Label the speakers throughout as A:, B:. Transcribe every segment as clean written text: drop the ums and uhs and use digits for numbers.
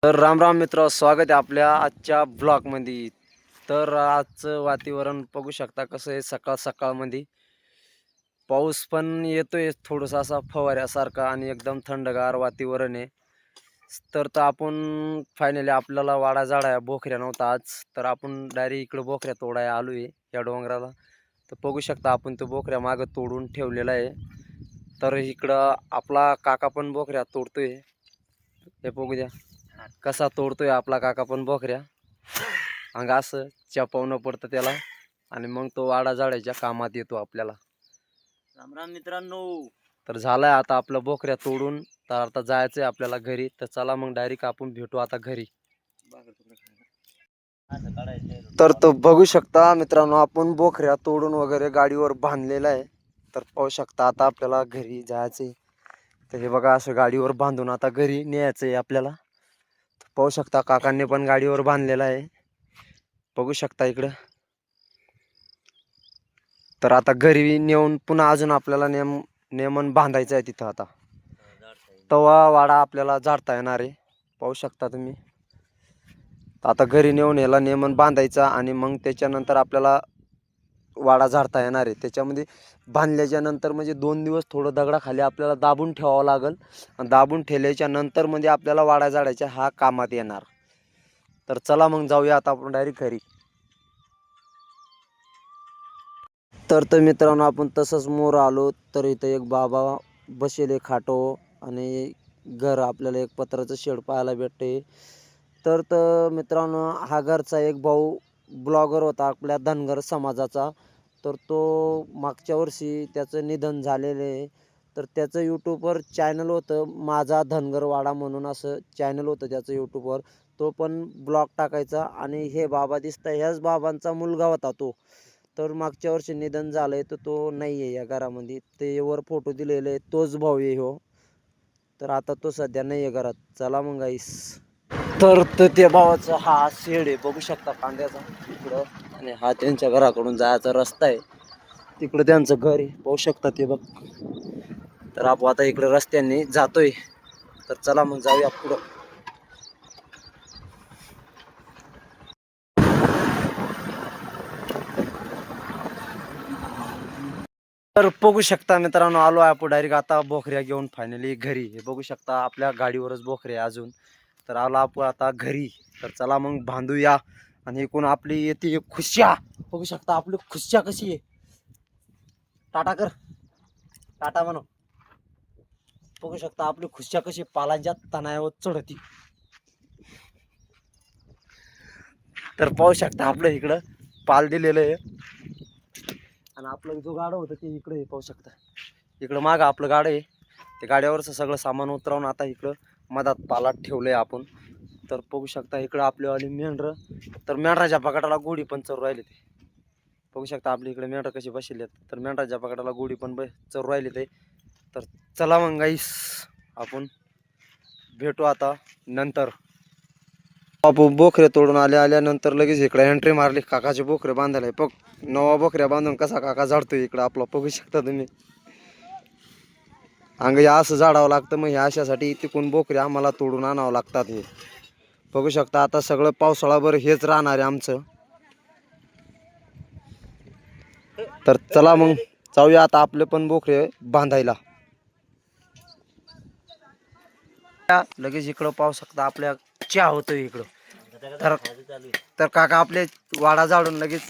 A: तर राम राम मित्र, स्वागत आहे आपल्या आजच्या ब्लॉगमध्ये. तर आजचं वातावरण बघू शकता कसं आहे. सकाळ सकाळमध्ये पाऊस पण येतोय थोडंसं असा फवाऱ्यासारखा आणि एकदम थंडगार वातावरण आहे. तर आपण फायनली आपल्याला वाडा झाडा बोखऱ्या नव्हता आज, तर आपण डायरेक्ट इकडे बोखऱ्या तोडायला आलोय या डोंगराला. तर बघू शकता आपण तो बोखऱ्या मागं तोडून ठेवलेला आहे. तर इकडं आपला काका पण बोखऱ्या तोडतोय. हे बघू द्या कसा तोडतोय आपला काका पण बोखऱ्या. अंग असं चपावणं पडतं त्याला आणि मग तो वाडा झाडायच्या कामात येतो आपल्याला.
B: राम राम मित्रांनो.
A: तर झालाय आता आपलं बोखऱ्या तोडून. तर आता जायचंय आपल्याला घरी. तर चला मग डायरेक्ट आपण भेटू आता घरी. तर तो बघू शकता मित्रांनो, आपण बोखऱ्या तोडून वगैरे गाडीवर बांधलेला आहे. तर पाहू शकता आता आपल्याला घरी जायचंय. तर हे बघा असं गाडीवर बांधून आता घरी न्यायचंय आपल्याला. पाहू शकता काकांनी पण गाडीवर बांधलेला आहे. बघू शकता इकडं. तर आता घरी नेऊन पुन्हा अजून आपल्याला नेमन बांधायचं आहे तिथं. आता तवा वाडा आपल्याला झाडता येणार आहे, पाहू शकता तुम्ही. आता घरी नेऊन याला नेमन बांधायचा आणि मग त्याच्यानंतर आपल्याला वाडा झाडता येणार आहे. त्याच्यामध्ये बांधल्याच्या नंतर म्हणजे 2 दिवस थोडं दगडाखाली आपल्याला दाबून ठेवावं लागेल. आणि दाबून ठेवल्याच्या नंतर म्हणजे आपल्याला वाडा झाडायच्या हा कामात येणार. तर चला मग जाऊया आता आपण डायरेक्ट घरी. तर मित्रांनो आपण तसंच मोर आलो. तर इथं एक बाबा बसेले खाटो आणि घर आपल्याला एक पत्राचं शेड पाहायला भेटते. तर मित्रांनो हा घरचा एक भाऊ ब्लॉगर होता आपल्या धनगर समाजाचा. तर तो मागच्या वर्षी त्याचं निधन झालेलं आहे. तर त्याचं यूट्यूबवर चॅनल होतं, माझा धनगरवाडा म्हणून असं चॅनल होतं त्याचं यूट्यूबवर. तो पण ब्लॉग टाकायचा आणि हे बाबा दिसतं ह्याच बाबांचा मुलगा होता तो. तर मागच्या वर्षी निधन झालंय तर तो नाही आहे या घरामध्ये. ते वर फोटो दिलेले आहे, तोच भाऊ आहे हो. तर आता तो सध्या नाही आहे घरात. चला मग गाईस. तर त्या भावाचा हा शेड आहे, बघू शकता कांद्याचा इकडं. आणि हा त्यांच्या घराकडून जायचा रस्ता आहे. तिकडं त्यांचं घर आहे, पाहू शकता ते बघ. तर आपण आता इकडं रस्त्याने जातोय. तर चला मग जाऊया पुढं. तर बघू शकता मित्रांनो, आलो आहे आपण डायरेक्ट आता बोखऱ्या घेऊन फायनली घरी. हे बघू शकता आपल्या गाडीवरच बोखऱ्या अजून. तर आलो आपण आता घरी. तर चला मग बांधूया. आणि एकूण आपली येते खुश्या, बघू शकता आपली खुश्या कशी आहे. टाटा कर, टाटा म्हणू. बघू शकता आपली खुश्या कशी पालांच्या तणावर चढती. तर पाहू शकता आपलं इकडं पाल दिलेलं आहे. आणि आपलं जो गाडं होतं ते इकडे पाहू शकता. इकडं मागं आपलं गाडं आहे. ते गाड्यावरचं सगळं सामान उतरवून आता इकडं मधात पालात ठेवलंय आपण. तर बघू शकता इकडं आपल्यावाली मेंढरं. तर मेंढराच्या पकडाला गोडी पण चरू राहिले ते. बघू शकता आपल्या इकडे मेंढरं कशी बसलेत. तर मेंढराच्या पकडाला गोडी पण चरू राहिले ते. तर चला मग गाईस, आपण भेटू आता नंतर. आपण बोखरे तोडून आल्यानंतर लगेच इकडे एंट्री मारली. काकाचे बोखरे बांधायला बघ. नवा बोखऱ्या बांधून कसा काका झाडतोय इकडं आपला, बघू शकता तुम्ही. अंग या असं झाडावं लागतं. मग ह्या अशासाठी तिकून बोकरे आम्हाला तोडून आणावं लागतात. हे बघू शकता आता सगळं पावसाळाभर हेच राहणार आहे आमचं. तर चला मग जाऊया आता आपले पण बोकरे बांधायला. लगेच इकडं पाहू शकता आपल्या चहा होतोय इकडं. तर काका आपले वाडा झाडून लगेच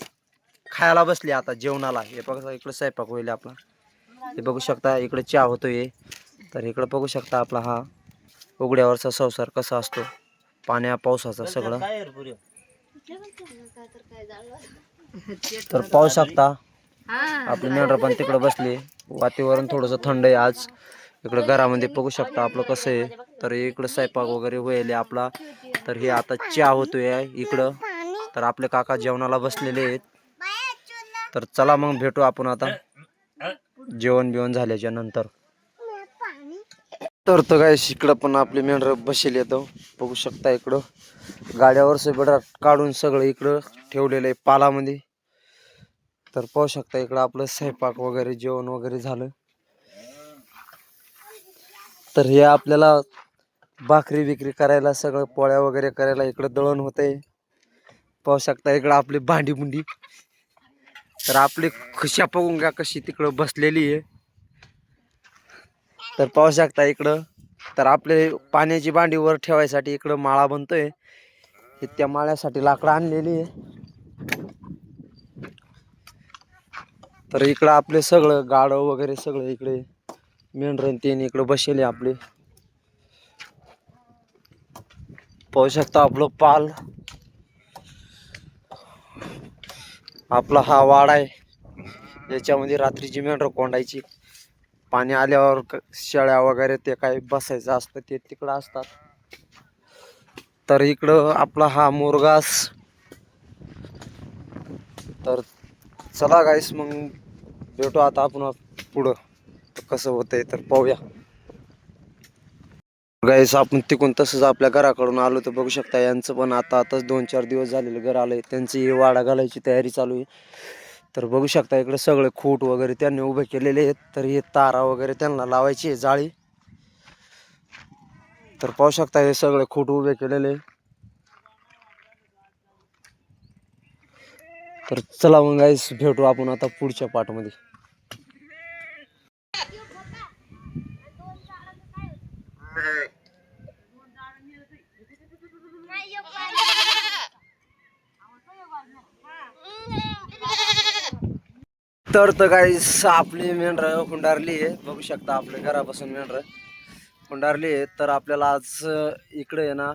A: खायला बसले आता जेवणाला. हे बघा इकडं स्वयंपाक होईल आपला. हे बघू शकता इकडे चहा होतोय. तर इकडं बघू शकता आपला हा उघड्यावरचा संसार कसा असतो, पाण्या पावसाचा सगळं. तर पाहू शकता आपली मेंढर पण तिकडे बसली. वातावरण थोडंसं थंड आहे आज इकडं घरामध्ये. बघू शकता आपलं कसं आहे. तर इकडं स्वयंपाक वगैरे होईल आपला. तर हे आता चहा होतोय इकडं. तर आपले काका जेवणाला बसलेले आहेत. तर चला मग भेटू आपण आता जेवण बिवण झाल्याच्या नंतर. तर काय इकडं पण आपली मेंढर बसेल येतो. बघू शकता इकडं गाड्यावर सगळं काढून सगळं इकडं ठेवलेलं आहे पालामध्ये. तर पाहू शकता इकडं आपलं स्वयंपाक वगैरे जेवण वगैरे झालं. तर हे आपल्याला भाकरी बिकरी करायला, सगळं पोळ्या वगैरे करायला इकडं दळण होतंय. पाहू शकता इकडं आपली भांडी बुंडी. तर आपली खुशा बघून घ्या कशी तिकडं बसलेली आहे. तर पाहू शकता इकडं, तर आपले पाण्याची भांडी वर ठेवायसाठी इकडं माळा बनतोय. त्या माळ्यासाठी लाकडं आणलेली आहे. तर इकडं आपले सगळं गाडव वगैरे सगळं इकडे मेंढरं तीन इकडं बसले आपले. पाहू शकता आपलं पाल, आपला हा वाडा आहे. याच्यामध्ये रात्रीची मेंढरं कोंडायची. पाणी आल्यावर शेळ्या वगैरे ते काय बसायचं असतं ते तिकडं असतात. तर इकडं आपला हा मुरघास. तर चला गाईस, मग भेटू आता आपण पुढं कसं होतंय तर पाहूया. गाईस आपण तिकून तसंच आपल्या घराकडून आलो तर बघू शकता यांचं पण आताच 2-4 दिवस झालेलं घर आलंय. त्यांची वाडा घालायची तयारी चालू आहे. तर बघू शकता इकडे सगळे खूट वगैरे त्यांनी उभे केलेले आहेत. तर हे तारा वगैरे त्यांना लावायची आहे जाळी. तर पाहू शकता हे सगळे खूट उभे केलेले. तर चला मग गाईस भेटू आपण आता पुढच्या पार्टमध्ये. तर गाईस आपली मेंढरं हुंडारली आहे. बघू शकता आपल्या घरापासून मेंढरं हुंडारली आहे. तर आपल्याला आज इकडे आहे ना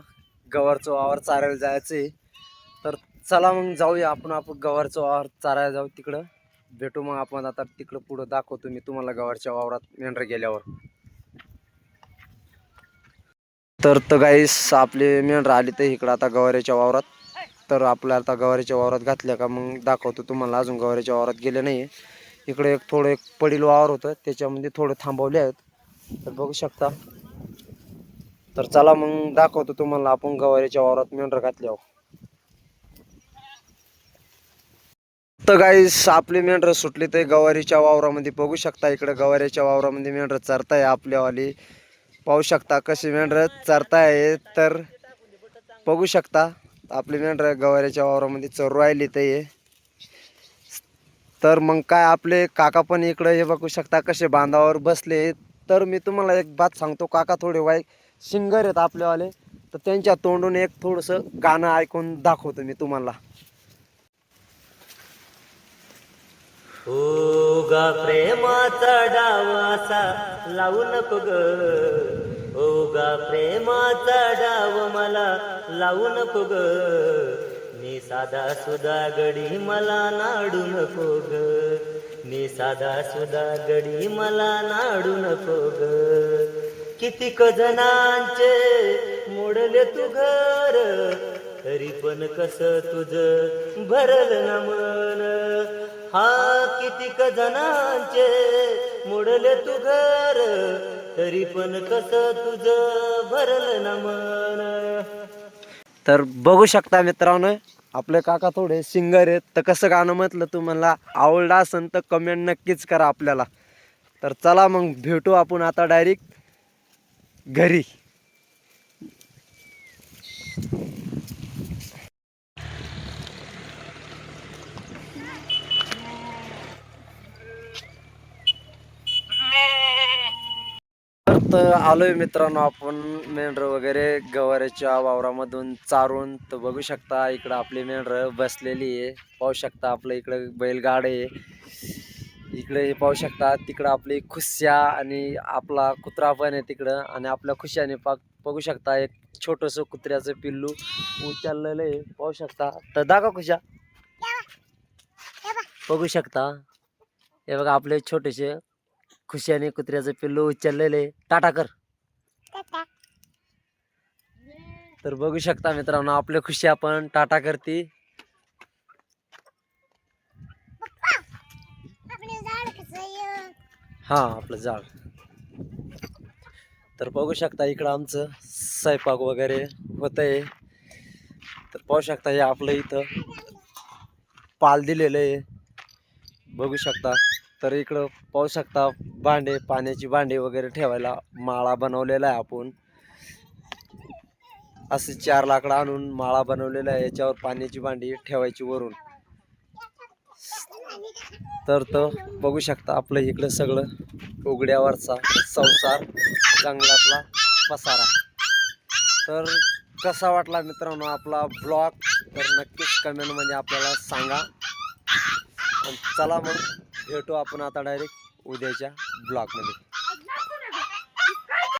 A: गवारचं वावर चारायला जायचं आहे. तर चला मग जाऊया आपण गवारचं वावर चारायला जाऊ तिकडं. भेटू मग आपण आता तिकडं पुढं दाखवतो मी तुम्हाला गवारच्या वावरात मेंढरं गेल्यावर. तर गाईस आपले मेंढरं आली तर इकडं आता गवारीच्या वावरात. तर आपल्याला आता गवारीच्या वावरात घातल्या का मग दाखवतो तुम्हाला. अजून गवारीच्या वावरात गेले नाही. इकडे एक पडील वावर होतं त्याच्यामध्ये थोडे थांबवले आहेत. तर बघू शकता. तर चला मग दाखवतो तुम्हाला आपण गवारीच्या वावरात मेंढरं घातल्यावर. तर गाईस आपली मेंढरं सुटली तर गवारीच्या वावरामध्ये बघू शकता. इकडे गवारीच्या वावरामध्ये मेंढरं चरताय आपल्यावाली. पाहू शकता कशी मेंढरं चरताय. तर बघू शकता आपली मेंढरं गवारीच्या वावरामध्ये चरू राहिली ते. तर मग काय आपले काका पण इकडे हे बघू शकता कसे बांधावर बसले. तर मी तुम्हाला एक बात सांगतो, काका थोडे वाईट सिंगर आहेत आपल्यावाले. तर त्यांच्या तोंडून एक थोडंसं गाणं ऐकून दाखवतो मी तुम्हाला.
B: ओ गा प्रेमाचा डाव असा लावू नको ग. ओ गा प्रेमाचा डाव मला लावू नको ग. मी साधा सुधा गडी मला नाडू नको ग. मी साधा सुधा गडी मला नाडू नको ग. कितीक जणांचे मोडले तू घर, तरी पण कस तुझं भरल ना मन. हा कितीक जणांचे मोडले तू घर, तरी पण कस तुझं भरल ना मन.
A: तर बघू शकता मित्रांनो आपले काका थोडे सिंगर आहेत. तर कसं गाणं म्हटलं तुम्हाला आवडलं असेल तर कमेंट नक्कीच करा आपल्याला. तर चला मग भेटू आपण आता डायरेक्ट घरी. तर आलोय मित्रांनो आपण मेंढरं वगैरे गवारीच्या वावरामधून चारून. तर बघू शकता इकडं आपली मेंढरं बसलेली आहे. पाहू शकता आपलं इकडं बैलगाडे आहे. इकडे हे पाहू शकता. तिकडं आपली खुश्या आणि आपला कुत्रा पण आहे तिकडं. आणि आपल्या खुश्याने बघू शकता एक छोटंसं कुत्र्याचं पिल्लू उचललेलं आहे. पाहू शकता. तर दाखव खुशा. बघू शकता हे बघा आपले छोटेसे खुशाने कुत्र्याचं पिल्लू उचललेले. टाटा कर. तर बघू शकता मित्रांनो आपल्या खुशी आपण टाटा करते. हा आपलं झाड. तर बघू शकता इकडं आमचं स्वयंपाक वगैरे होतंय. तर पाहू शकता हे आपलं इथं पाल दिलेलं आहे. बघू शकता. तर इकडं पाहू शकता भांडे, पाण्याची भांडे वगैरे ठेवायला माळा बनवलेला आहे आपण. असे 4 लाकडं आणून माळा बनवलेला आहे. याच्यावर पाण्याची भांडी ठेवायची वरून. तर बघू शकता आपलं इकडं सगळं उघड्यावरचा संसार, जंगलातला पसारा. तर कसा वाटला मित्रांनो आपला ब्लॉग, तर नक्कीच कमेंटमध्ये आपल्याला सांगा. आणि चला मग भेटू आपण आता डायरेक्ट उद्याच्या ब्लॉगमध्ये.